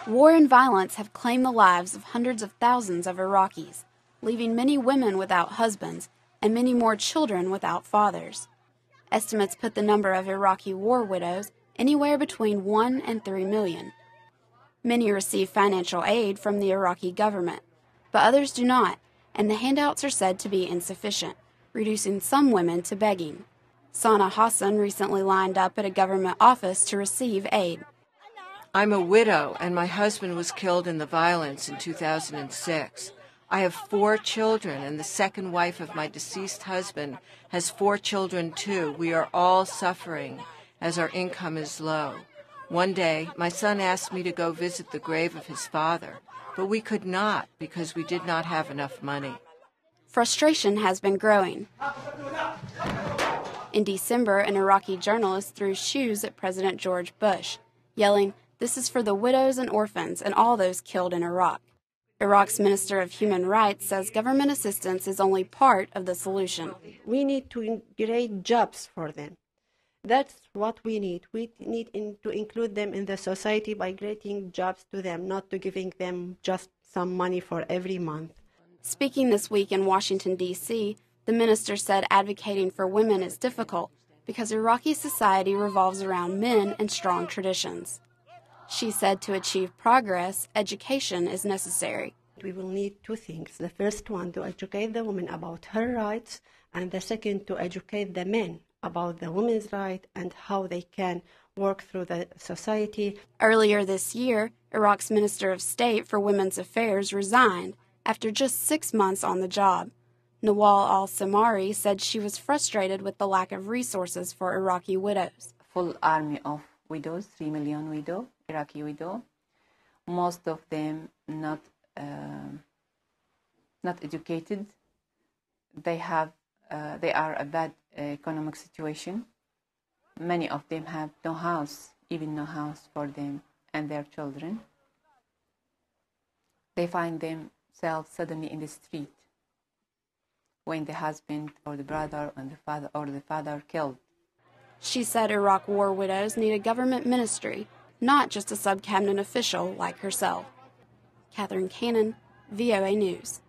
War and violence have claimed the lives of hundreds of thousands of Iraqis, leaving many women without husbands and many more children without fathers. Estimates put the number of Iraqi war widows anywhere between 1 and 3 million. Many receive financial aid from the Iraqi government, but others do not, and the handouts are said to be insufficient, reducing some women to begging. Sana Hassan recently lined up at a government office to receive aid. I'm a widow, and my husband was killed in the violence in 2006. I have 4 children, and the second wife of my deceased husband has 4 children too. We are all suffering as our income is low. One day, my son asked me to go visit the grave of his father, but we could not because we did not have enough money. Frustration has been growing. In December, an Iraqi journalist threw shoes at President George Bush, yelling, "This is for the widows and orphans and all those killed in Iraq." Iraq's Minister of Human Rights says government assistance is only part of the solution. We need to create jobs for them. That's what we need. We need to include them in the society by creating jobs to them, not to giving them just some money for every month. Speaking this week in Washington, D.C., the minister said advocating for women is difficult because Iraqi society revolves around men and strong traditions. She said to achieve progress, education is necessary. We will need 2 things. The first one, to educate the woman about her rights, and the second, to educate the men about the women's right and how they can work through the society. Earlier this year, Iraq's Minister of State for Women's Affairs resigned after just 6 months on the job. Nawal al-Samari said she was frustrated with the lack of resources for Iraqi widows. Full army of widows, 3 million widows, Iraqi widows. Most of them not educated. They are a bad economic situation. Many of them have no house, even no house for them and their children. They find themselves suddenly in the street when the husband or the brother and the father killed. She said Iraq war widows need a government ministry, not just a sub-cabinet official like herself. Catherine Cannon, VOA News.